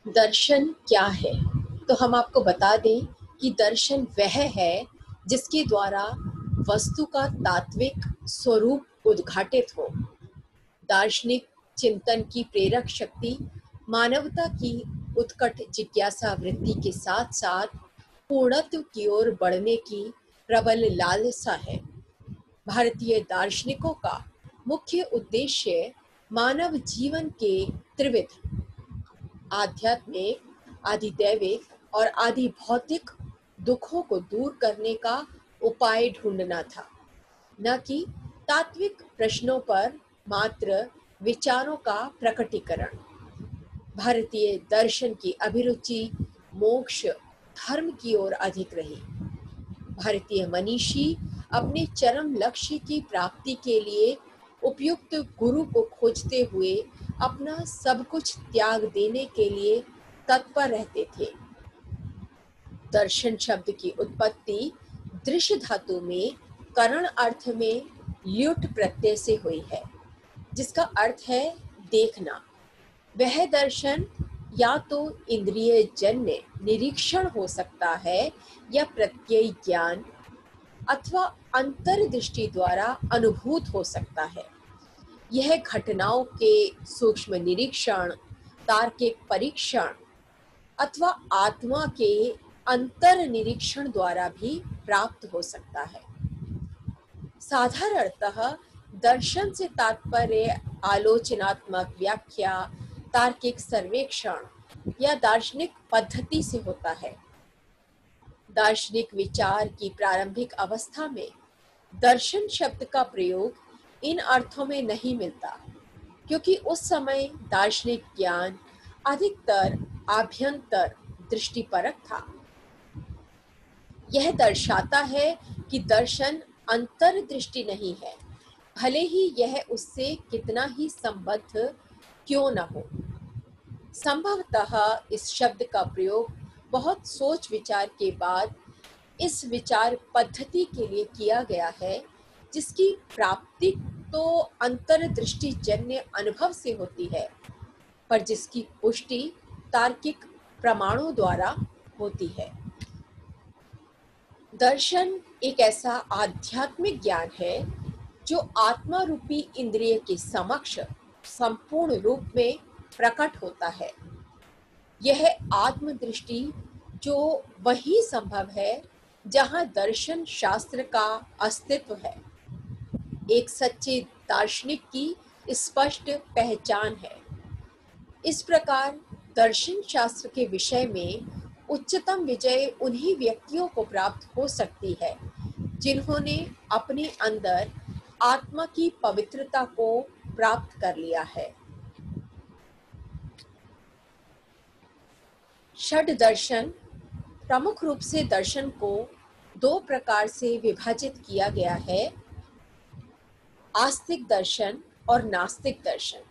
दर्शन क्या है? तो हम आपको बता दें कि दर्शन वह है जिसके द्वारा वस्तु का तात्विक स्वरूप उद्घाटित हो। दार्शनिक चिंतन की प्रेरक शक्ति मानवता की उत्कट जिज्ञासा वृत्ति के साथ साथ पूर्णत्व की ओर बढ़ने की प्रबल लालसा है। भारतीय दार्शनिकों का मुख्य उद्देश्य मानव जीवन के त्रिविध आध्यात्मिक, आधिदैविक और आधि भौतिक दुखों को दूर करने का उपाय ढूंढना था, न कि तात्विक प्रश्नों पर मात्र विचारों का प्रकटीकरण। भारतीय दर्शन की अभिरुचि मोक्ष धर्म की ओर अधिक रही। भारतीय मनीषी अपने चरम लक्ष्य की प्राप्ति के लिए उपयुक्त गुरु को खोजते हुए अपना सब कुछ त्याग देने के लिए तत्पर रहते थे। दर्शन शब्द की उत्पत्ति दृश्य धातु में करण अर्थ में ल्युट प्रत्यय से हुई है, जिसका अर्थ है देखना। वह दर्शन या तो इंद्रिय जन्य निरीक्षण हो सकता है या प्रत्यय ज्ञान अथवा अंतर्दृष्टि द्वारा अनुभूत हो सकता है। यह घटनाओं के सूक्ष्म निरीक्षण, तार्किक परीक्षण अथवा आत्मा के अंतर निरीक्षण द्वारा भी प्राप्त हो सकता है। साधारणतः दर्शन से तात्पर्य आलोचनात्मक व्याख्या, तार्किक सर्वेक्षण या दार्शनिक पद्धति से होता है। दार्शनिक विचार की प्रारंभिक अवस्था में दर्शन शब्द का प्रयोग इन अर्थों में नहीं मिलता, क्योंकि उस समय दार्शनिक ज्ञान अधिकतर आभ्यंतर दृष्टिपरक था। यह दर्शाता है कि दर्शन अंतर्दृष्टि नहीं है, भले ही यह उससे कितना ही संबद्ध क्यों न हो। संभवतः इस शब्द का प्रयोग बहुत सोच विचार के बाद इस विचार पद्धति के लिए किया गया है, जिसकी प्राप्ति तो अंतर्दृष्टि जन्य अनुभव से होती है, पर जिसकी पुष्टि तार्किक प्रमाणों द्वारा होती है। दर्शन एक ऐसा आध्यात्मिक ज्ञान है जो आत्मा रूपी इंद्रिय के समक्ष संपूर्ण रूप में प्रकट होता है। यह आत्मदृष्टि जो वही संभव है जहाँ दर्शन शास्त्र का अस्तित्व है, एक सच्चे दार्शनिक की स्पष्ट पहचान है। इस प्रकार दर्शन शास्त्र के विषय में उच्चतम विजय उन्हीं व्यक्तियों को प्राप्त हो सकती है जिन्होंने अपने अंदर आत्मा की पवित्रता को प्राप्त कर लिया है। षड दर्शन प्रमुख रूप से दर्शन को दो प्रकार से विभाजित किया गया है, आस्तिक दर्शन और नास्तिक दर्शन,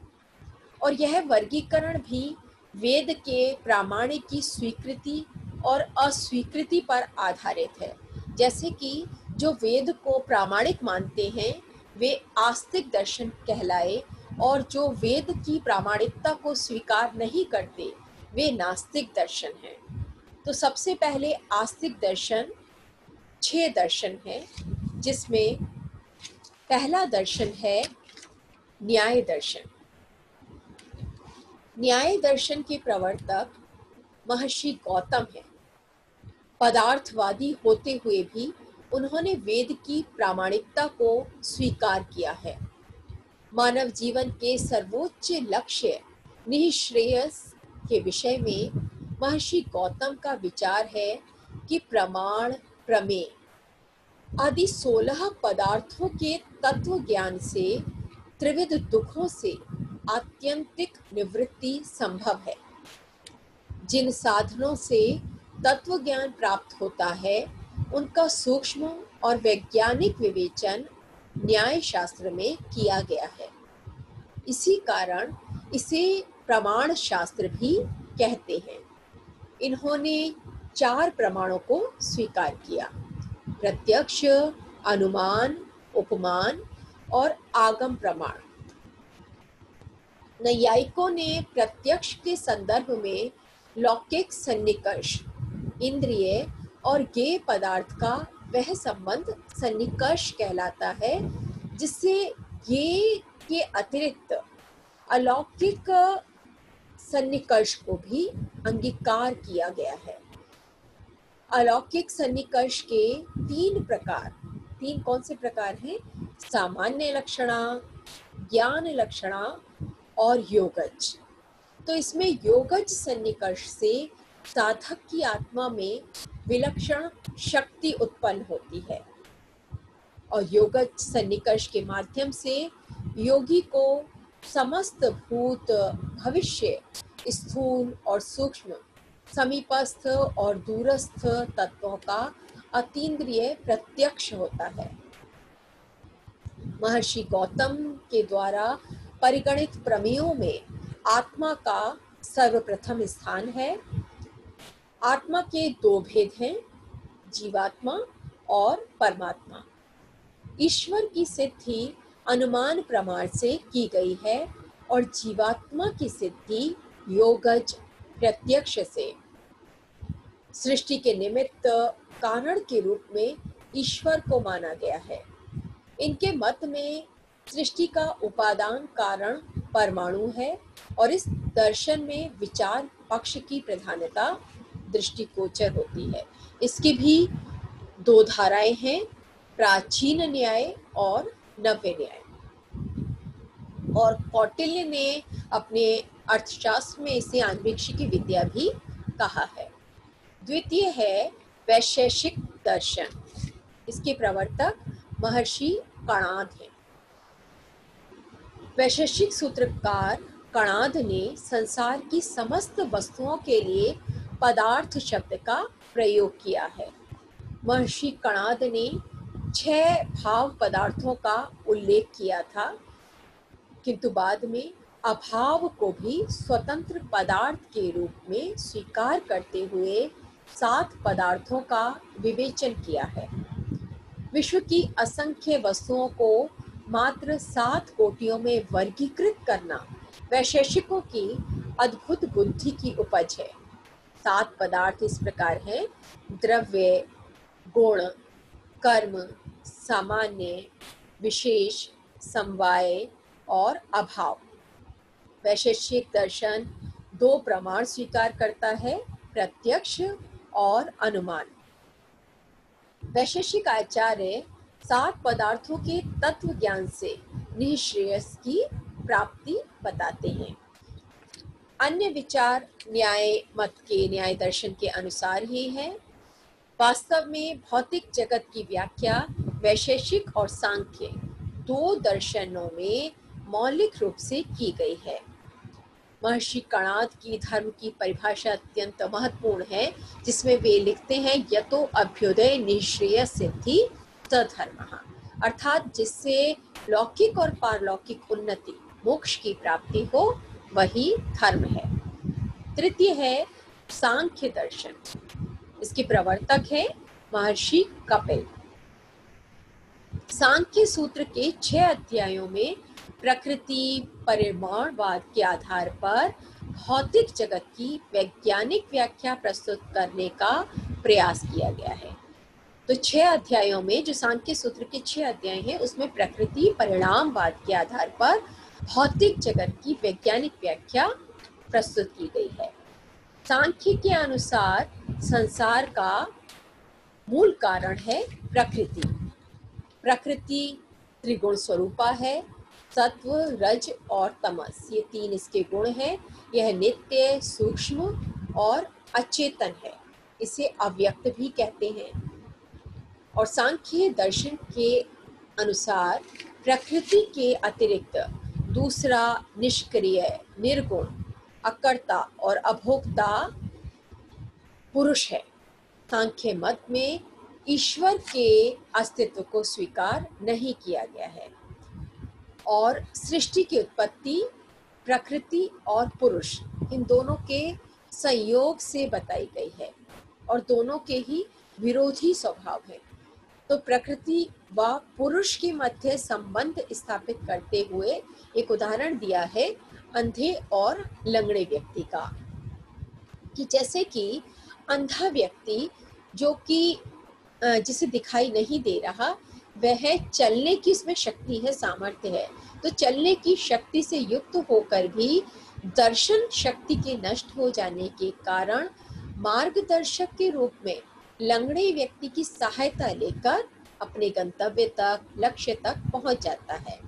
और यह वर्गीकरण भी वेद के प्रामाणिक की स्वीकृति और अस्वीकृति पर आधारित है। जैसे कि जो वेद को प्रामाणिक मानते हैं वे आस्तिक दर्शन कहलाए, और जो वेद की प्रामाणिकता को स्वीकार नहीं करते वे नास्तिक दर्शन हैं। तो सबसे पहले आस्तिक दर्शन 6 दर्शन है, जिसमें पहला दर्शन है न्याय दर्शन। न्याय दर्शन के प्रवर्तक महर्षि गौतम हैं। पदार्थवादी होते हुए भी उन्होंने वेद की प्रामाणिकता को स्वीकार किया है। मानव जीवन के सर्वोच्च लक्ष्य निःश्रेयस के विषय में महर्षि गौतम का विचार है कि प्रमाण, प्रमेय आदि 16 पदार्थों के तत्व ज्ञान से त्रिविध दुखों से आत्यंतिक निवृत्ति संभव है। जिन साधनों से तत्व ज्ञान प्राप्त होता है उनका सूक्ष्म और वैज्ञानिक विवेचन न्याय शास्त्र में किया गया है। इसी कारण इसे प्रमाण शास्त्र भी कहते हैं। इन्होंने 4 प्रमाणों को स्वीकार किया: प्रत्यक्ष, अनुमान, उपमान और आगम प्रमाण। नैयायिकों ने प्रत्यक्ष के संदर्भ में लौकिक सन्निकर्ष इंद्रिय और ज्ञेय पदार्थ का वह संबंध सन्निकर्ष कहलाता है जिससे ज्ञेय के अतिरिक्त अलौकिक सन्निकर्ष को भी अंगीकार किया गया है। अलौकिक सन्निकर्ष के तीन कौन से प्रकार हैं? सामान्य लक्षणा, ज्ञान लक्षणा और योगज। तो इसमें योगज सन्निकर्ष से साधक की आत्मा में विलक्षण शक्ति उत्पन्न होती है और योगज सन्निकर्ष के माध्यम से योगी को समस्त भूत, भविष्य, स्थूल और सूक्ष्म, समीपस्थ और दूरस्थ तत्वों का अतीन्द्रिय प्रत्यक्ष होता है। महर्षि गौतम के द्वारा परिगणित प्रमेयों में आत्मा का सर्वप्रथम स्थान है। आत्मा के दो भेद हैं, जीवात्मा और परमात्मा। ईश्वर की सिद्धि अनुमान प्रमाण से की गई है और जीवात्मा की सिद्धि योगज प्रत्यक्ष से। सृष्टि के निमित्त कारण के रूप में ईश्वर को माना गया है। इनके मत में सृष्टि का उपादान कारण परमाणु है और इस दर्शन में विचार पक्ष की प्रधानता दृष्टिगोचर होती है। इसकी भी दो धाराएं हैं, प्राचीन न्याय और नव्य न्याय। और कौटिल्य ने अपने अर्थशास्त्र में इसे आन्वीक्षिकी विद्या भी कहा है। द्वितीय है वैशेषिक दर्शन। इसके प्रवर्तक महर्षि कणाद हैं। वैशेषिक सूत्रकार कणाद ने संसार की समस्त वस्तुओं के लिए पदार्थ शब्द का प्रयोग किया है। महर्षि कणाद ने 6 भाव पदार्थों का उल्लेख किया था, किंतु बाद में अभाव को भी स्वतंत्र पदार्थ के रूप में स्वीकार करते हुए 7 पदार्थों का विवेचन किया है। विश्व की असंख्य वस्तुओं को मात्र 7 कोटियों में वर्गीकृत करना वैशेषिकों की अद्भुत बुद्धि की उपज है। 7 पदार्थ इस प्रकार हैं: द्रव्य, गुण, कर्म, सामान्य, विशेष, समवाय और अभाव। वैशेषिक दर्शन 2 प्रमाण स्वीकार करता है, प्रत्यक्ष और अनुमान। वैशेषिक आचार्य 7 पदार्थों के तत्व ज्ञान से निःश्रेयस की प्राप्ति बताते हैं। अन्य विचार न्याय मत के न्याय दर्शन के अनुसार ही है। वास्तव में भौतिक जगत की व्याख्या वैशेषिक और सांख्य 2 दर्शनों में मौलिक रूप से की गई है। महर्षि कणाद की धर्म की परिभाषा अत्यंत महत्वपूर्ण है, जिसमें वे लिखते हैं यतो अभ्युदय निःश्रेय सिद्धि तद्धर्मः, अर्थात जिससे लौकिक और पारलौकिक उन्नति, मोक्ष की प्राप्ति हो, वही धर्म है। तृतीय है सांख्य दर्शन। इसके प्रवर्तक है महर्षि कपिल। सांख्य सूत्र के 6 अध्यायों में प्रकृति परिमाणवाद के आधार पर भौतिक जगत की वैज्ञानिक व्याख्या प्रस्तुत करने का प्रयास किया गया है। तो 6 अध्यायों में जो सांख्य सूत्र के 6 अध्याय हैं, उसमें प्रकृति परिणामवाद के आधार पर भौतिक जगत की वैज्ञानिक व्याख्या प्रस्तुत की गई है। सांख्य के अनुसार संसार का मूल कारण है प्रकृति। प्रकृति त्रिगुण स्वरूपा है, सत्व, रज और तमस, ये 3 इसके गुण हैं। यह नित्य, सूक्ष्म और अचेतन है। इसे अव्यक्त भी कहते हैं। और सांख्य दर्शन के अनुसार प्रकृति के अतिरिक्त दूसरा निष्क्रिय, निर्गुण, अकर्ता और अभोक्ता पुरुष है। सांख्य मत में ईश्वर के अस्तित्व को स्वीकार नहीं किया गया है और सृष्टि की उत्पत्ति प्रकृति और पुरुष, इन दोनों के संयोग से बताई गई है और दोनों के ही विरोधी स्वभाव है। तो प्रकृति व पुरुष के मध्य संबंध स्थापित करते हुए एक उदाहरण दिया है अंधे और लंगड़े व्यक्ति का, कि जैसे कि अंधा व्यक्ति जो कि जिसे दिखाई नहीं दे रहा, वह चलने की उसमें शक्ति है, सामर्थ्य है, तो चलने की शक्ति से युक्त होकर भी दर्शन शक्ति के नष्ट हो जाने के कारण मार्गदर्शक के रूप में लंगड़े व्यक्ति की सहायता लेकर अपने गंतव्य तक, लक्ष्य तक पहुंच जाता है।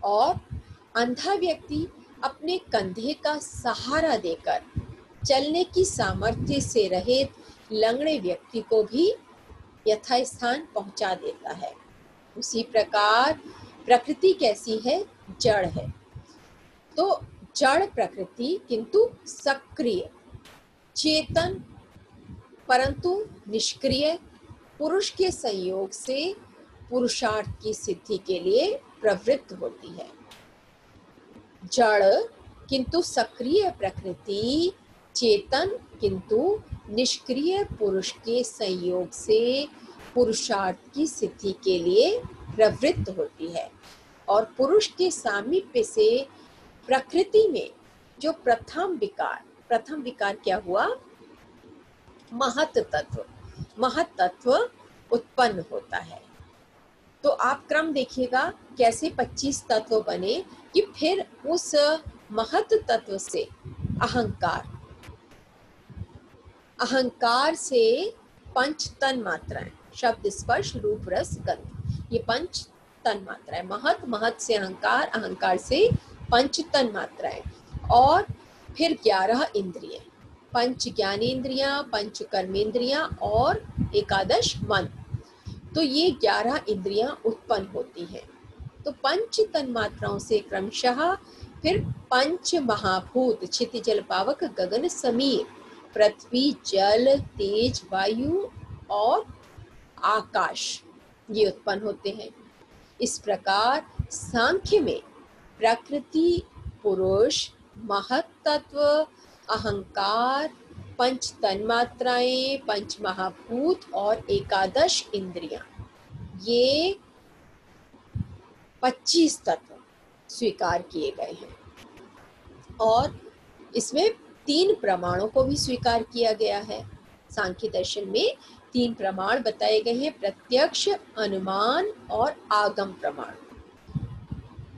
और अंधा व्यक्ति अपने कंधे का सहारा देकर चलने की सामर्थ्य से रहित लंगड़े व्यक्ति को भी यथास्थान पहुंचा देता है। उसी प्रकार प्रकृति कैसी है? जड़ है। तो जड़ प्रकृति किंतु सक्रिय, चेतन परंतु निष्क्रिय पुरुष के संयोग से पुरुषार्थ की सिद्धि के लिए प्रवृत्त होती है। जड़ किंतु सक्रिय प्रकृति, चेतन किंतु निष्क्रिय पुरुष के संयोग से पुरुषार्थ की सिद्धि के लिए प्रवृत्त होती है। और पुरुष के सामीप्य से प्रकृति में जो प्रथम विकार क्या हुआ? महत तत्व उत्पन्न होता है। तो आप क्रम देखिएगा कैसे 25 तत्व बने कि फिर उस महत तत्व से अहंकार से पंच तन मात्राएं, शब्द स्पर्श रूप रस गंध, ये पंच तन मात्राएं, महत से अहंकार, अहंकार से पंच तन मात्राएं, और फिर 11 इंद्रिय, पंच ज्ञानेन्द्रियां, पंच कर्मेंद्रियां और एकादश मन। तो ये 11 इंद्रियां उत्पन्न होती हैं। तो पंच तन मात्राओं से क्रमशः फिर पंच महाभूत, क्षिति जल पावक गगन समीर, पृथ्वी जल तेज वायु और आकाश, ये उत्पन्न होते हैं। इस प्रकार सांख्य में प्रकृति, पुरुष, महत तत्व, अहंकार, पंच तन्मात्राएं, पंच महाभूत और एकादश इंद्रियां, ये 25 तत्व स्वीकार किए गए हैं। और इसमें 3 प्रमाणों को भी स्वीकार किया गया है। सांख्य दर्शन में 3 प्रमाण बताए गए हैं: प्रत्यक्ष, अनुमान और आगम प्रमाण।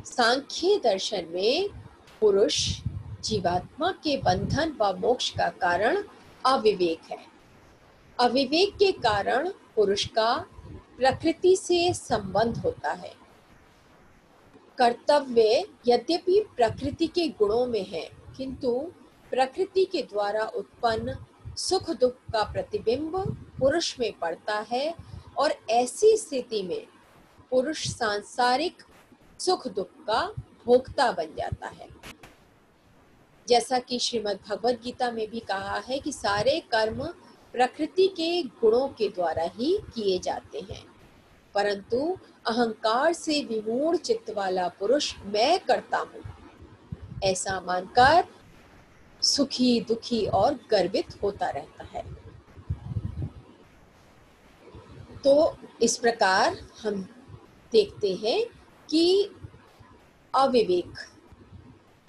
सांख्य दर्शन में पुरुष जीवात्मा के बंधन व मोक्ष का कारण अविवेक है। अविवेक के कारण पुरुष का प्रकृति से संबंध होता है। कर्तव्य यद्यपि प्रकृति के गुणों में है, किंतु प्रकृति के द्वारा उत्पन्न सुख दुख का प्रतिबिंब पुरुष में पड़ता है, और ऐसी स्थिति में पुरुष सांसारिक सुख दुख का भोक्ता बन जाता है। जैसा कि श्रीमद् भगवद गीता में भी कहा है कि सारे कर्म प्रकृति के गुणों के द्वारा ही किए जाते हैं, परंतु अहंकार से विमूढ़ चित्त वाला पुरुष मैं करता हूँ ऐसा मानकर सुखी, दुखी और गर्वित होता रहता है। तो इस प्रकार हम देखते हैं कि अविवेक,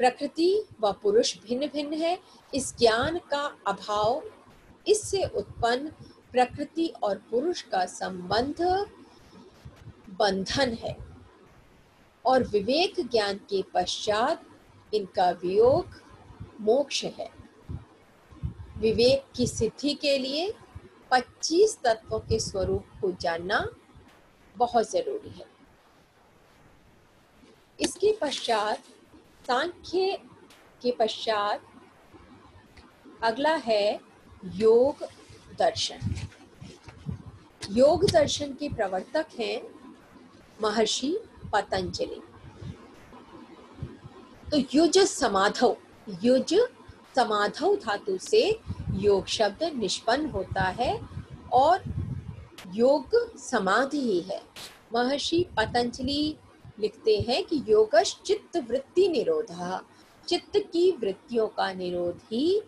प्रकृति व पुरुष भिन्न भिन्न है। इस ज्ञान का अभाव, इससे उत्पन्न प्रकृति और पुरुष का संबंध बंधन है, और विवेक ज्ञान के पश्चात इनका वियोग मोक्ष है। विवेक की सिद्धि के लिए 25 तत्वों के स्वरूप को जानना बहुत जरूरी है। इसके पश्चात, सांख्य के पश्चात अगला है योग दर्शन। योग दर्शन के प्रवर्तक हैं महर्षि पतंजलि। तो युज समाधौ धातु से योग शब्द निष्पन्न होता है, और योग समाधि ही है। महर्षि पतंजलि लिखते हैं कि योगश चित्त वृत्ति निरोधा, चित्त की वृत्तियों का निरोध ही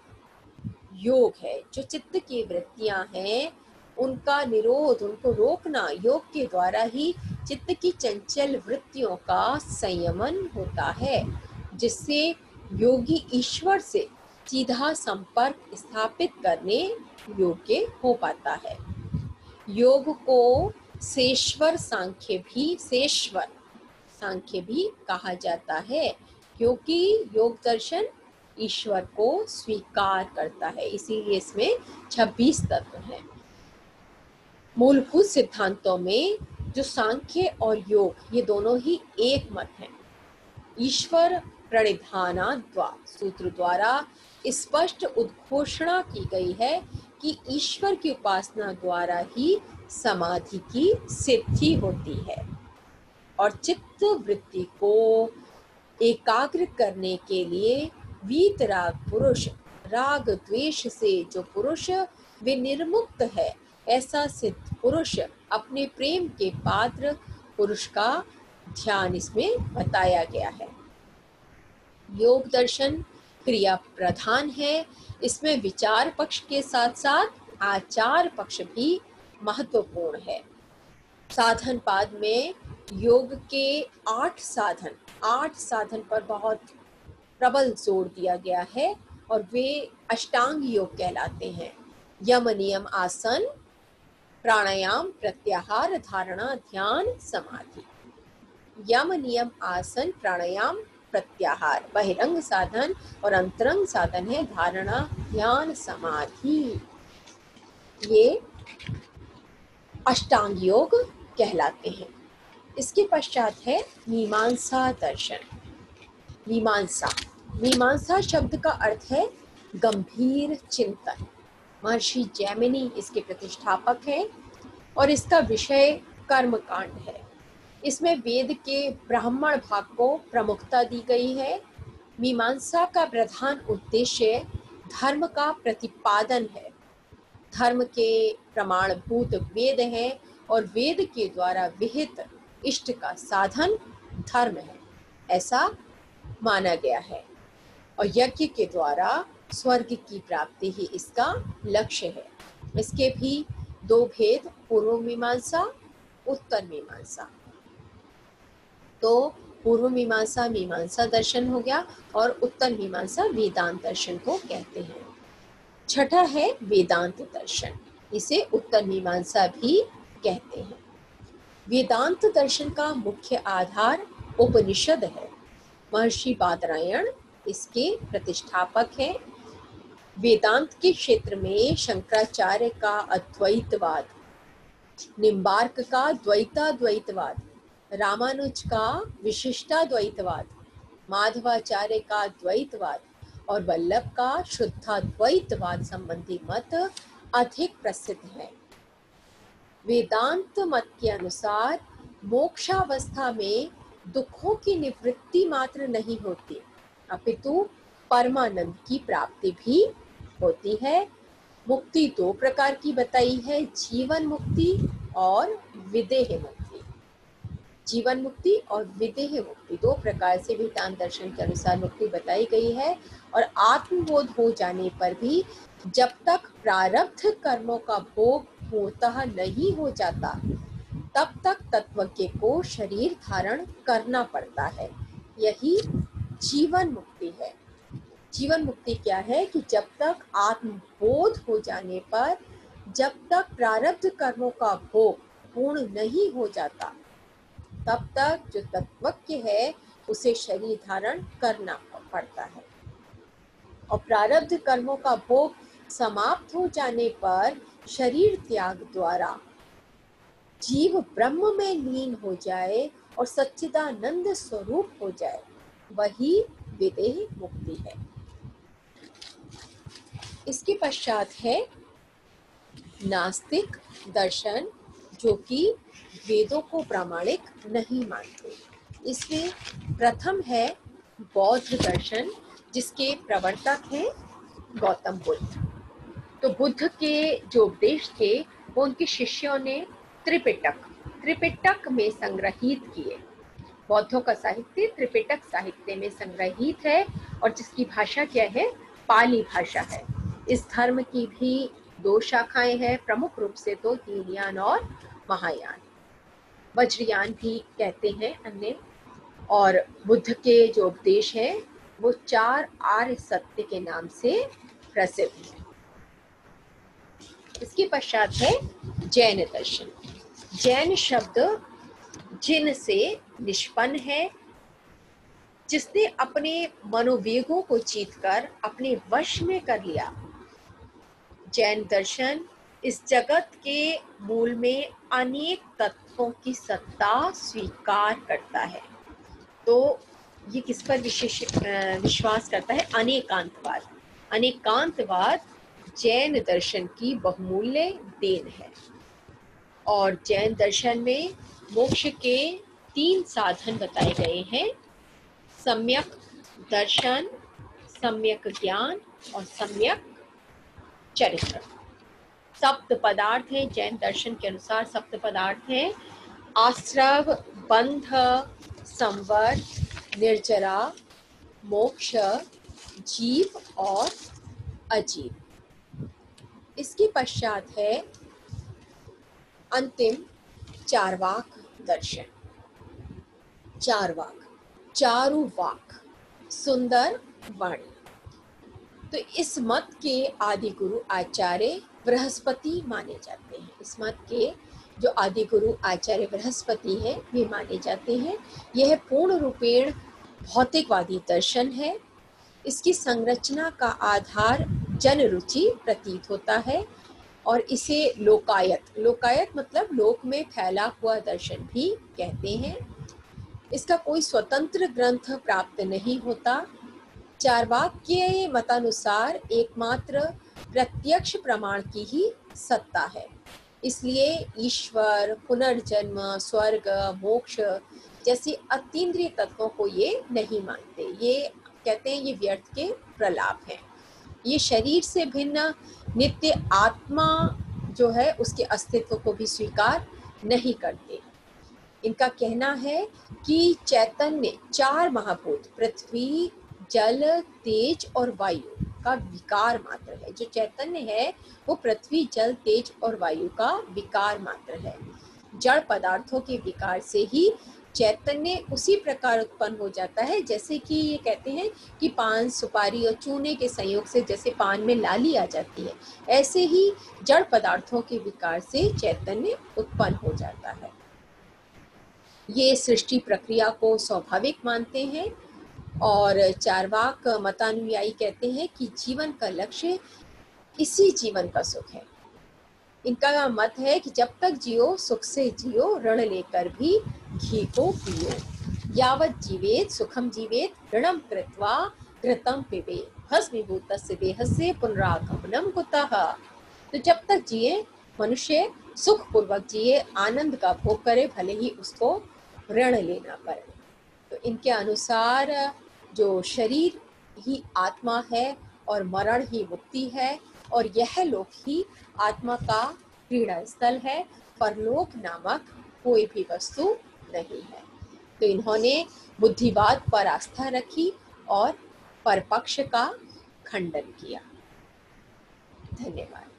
योग है। जो चित्त की वृत्तियां हैं उनका निरोध, उनको रोकना योग के द्वारा ही चित्त की चंचल वृत्तियों का संयमन होता है, जिससे योगी ईश्वर से सीधा संपर्क स्थापित करने योग्य हो पाता है। योग को सेश्वर सांख्य भी कहा जाता है, क्योंकि योग दर्शन ईश्वर को स्वीकार करता है, इसीलिए इसमें 26 तत्व हैं। मूलभूत सिद्धांतों में जो सांख्य और योग ये दोनों ही एक मत हैं। ईश्वर प्रणिधानाद्वा सूत्र द्वारा स्पष्ट उद्घोषणा की गई है कि ईश्वर की उपासना द्वारा ही समाधि की सिद्धि होती है और चित्त वृत्ति को एकाग्र करने के लिए वीतराग पुरुष, राग द्वेष से जो पुरुष विनिर्मुक्त है, ऐसा सिद्ध पुरुष अपने प्रेम के पात्र पुरुष का ध्यान इसमें बताया गया है। योग दर्शन क्रिया प्रधान है। इसमें विचार पक्ष के साथ साथ आचार पक्ष भी महत्वपूर्ण है। साधन पाद में योग के 8 साधन पर बहुत प्रबल जोर दिया गया है और वे अष्टांग योग कहलाते हैं। यम नियम आसन, प्राणायाम, प्रत्याहार, धारणा, ध्यान, समाधि। यम नियम आसन, प्राणायाम, प्रत्याहार बहिरंग साधन और अंतरंग साधन है धारणा, ध्यान, समाधि। ये अष्टांग योग कहलाते हैं। इसके पश्चात है मीमांसा दर्शन। मीमांसा शब्द का अर्थ है गंभीर चिंतन। महर्षि जैमिनी इसके प्रतिष्ठापक हैं और इसका विषय कर्म कांड है। इसमें वेद के ब्राह्मण भाग को प्रमुखता दी गई है। मीमांसा का प्रधान उद्देश्य धर्म का प्रतिपादन है। धर्म के प्रमाणभूत वेद हैं और वेद के द्वारा विहित इष्ट का साधन धर्म है, ऐसा माना गया है। और यज्ञ के द्वारा स्वर्ग की प्राप्ति ही इसका लक्ष्य है। इसके भी 2 भेद, पूर्व मीमांसा, उत्तर मीमांसा। तो पूर्व मीमांसा मीमांसा दर्शन हो गया और उत्तर मीमांसा वेदांत दर्शन को कहते हैं। छठा है वेदांत दर्शन, इसे उत्तर मीमांसा भी कहते हैं। वेदांत दर्शन का मुख्य आधार उपनिषद है। महर्षि बादरायण इसके प्रतिष्ठापक हैं। वेदांत के क्षेत्र में शंकराचार्य का अद्वैतवाद, निम्बार्क का द्वैताद्वैतवाद, रामानुज का विशिष्टाद्वैतवाद, माधवाचार्य का द्वैतवाद और वल्लभ का शुद्धाद्वैतवाद संबंधी मत अधिक प्रसिद्ध है। वेदांत मत के अनुसार मोक्षावस्था में दुखों की निवृत्ति मात्र नहीं होती, अपितु परमानंद की प्राप्ति भी होती है। मुक्ति 2 प्रकार की बताई है, जीवन मुक्ति और विदेह मुक्ति। जीवन मुक्ति और विदेह मुक्ति 2 प्रकार से वेदांत दर्शन के अनुसार मुक्ति बताई गई है। और आत्मबोध हो जाने पर भी जब तक प्रारब्ध कर्मों का भोग पूर्णतः नहीं हो जाता, तब तक तत्वज्ञ को शरीर धारण करना पड़ता है। यही जीवन मुक्ति है। जीवन मुक्ति क्या है कि जब तक आत्मबोध हो जाने पर, जब तक प्रारब्ध कर्मों का भोग पूर्ण नहीं हो जाता, तब तक जो तत्वज्ञ है उसे शरीर धारण करना पड़ता है। और प्रारब्ध कर्मों का भोग समाप्त हो जाने पर शरीर त्याग द्वारा जीव ब्रह्म में लीन हो जाए और सच्चिदानंद स्वरूप हो जाए, वही विदेह मुक्ति है। इसके पश्चात है नास्तिक दर्शन, जो कि वेदों को प्रामाणिक नहीं मानते। इसमें प्रथम है बौद्ध दर्शन, जिसके प्रवर्तक हैं गौतम बुद्ध। तो बुद्ध के जो उपदेश थे वो उनके शिष्यों ने त्रिपिटक में संग्रहित किए। बौद्धों का साहित्य त्रिपिटक साहित्य में संग्रहित है और जिसकी भाषा क्या है, पाली भाषा है। इस धर्म की भी 2 शाखाएं हैं, प्रमुख रूप से तो हीनयान और महायान, वज्रयान भी कहते हैं अन्य। और बुद्ध के जो उपदेश है वो चार आर्य सत्य के नाम से प्रसिद्ध है। इसके पश्चात है जैन दर्शन। जैन शब्द जिन से निष्पन्न है, जिसने अपने मनोवेगों को जीतकर अपने वश में कर लिया। जैन दर्शन इस जगत के मूल में अनेक तत्वों की सत्ता स्वीकार करता है। तो ये किस पर विशेष विश्वास करता है? अनेकांतवाद। अनेकांतवाद जैन दर्शन की बहुमूल्य देन है। और जैन दर्शन में मोक्ष के 3 साधन बताए गए हैं: सम्यक दर्शन, सम्यक ज्ञान और सम्यक चरित्र। सप्त पदार्थ है जैन दर्शन के अनुसार। सप्त पदार्थ है आश्रव, बंध, संवर, निर्जरा, मोक्ष, जीव और अजीव। इसके पश्चात है अंतिम चारवाक दर्शन। चारवाक, चारु वाक, सुंदर वाणी। तो इस मत के आदि गुरु आचार्य बृहस्पति माने जाते हैं। इस मत के जो आदि गुरु आचार्य बृहस्पति हैं वे माने जाते हैं। यह पूर्ण रूपेण भौतिकवादी दर्शन है। इसकी संरचना का आधार जन रुचि प्रतीत होता है और इसे लोकायत, लोकायत मतलब लोक में फैला हुआ दर्शन भी कहते हैं। इसका कोई स्वतंत्र ग्रंथ प्राप्त नहीं होता। चारवाक के मतानुसार एकमात्र प्रत्यक्ष प्रमाण की ही सत्ता है। इसलिए ईश्वर, पुनर्जन्म, स्वर्ग, मोक्ष जैसे अतीन्द्रिय तत्वों को ये नहीं मानते। ये कहते हैं ये व्यर्थ के प्रलाप हैं। ये शरीर से भिन्न नित्य आत्मा जो है उसके अस्तित्व को भी स्वीकार नहीं करते। इनका कहना है कि चैतन्य 4 महाभूत पृथ्वी, जल, तेज और वायु का विकार मात्र है। जो चैतन्य है वो पृथ्वी, जल, तेज और वायु का विकार मात्र है। जड़ पदार्थों के विकार से ही चैतन्य उसी प्रकार उत्पन्न हो जाता है जैसे कि ये कहते हैं कि पान, सुपारी और चूने के संयोग से जैसे पान में लाली आ जाती है, ऐसे ही जड़ पदार्थों के विकार से चैतन्य उत्पन्न हो जाता है। ये सृष्टि प्रक्रिया को स्वाभाविक मानते हैं और चारवाक मतानुयायी कहते हैं कि जीवन का लक्ष्य इसी जीवन का सुख है। इनका मत है कि जब तक जियो सुख से जियो, ऋण लेकर भी घी को पियो। यावत जीवेत सुखम जीवेत, ऋणम कृत्वा घृतम पिबेत, भस्मीभूतस्य देहस्य पुनरागमनम कुतः। तो जब तक जिए मनुष्य सुख पूर्वक जिए, आनंद का भोग करे, भले ही उसको ऋण लेना पड़े। तो इनके अनुसार जो शरीर ही आत्मा है और मरण ही मुक्ति है और यह लोक ही आत्मा का क्रीड़ा स्थल है, परलोक नामक कोई भी वस्तु नहीं है। तो इन्होंने बुद्धिवाद पर आस्था रखी और परपक्ष का खंडन किया। धन्यवाद।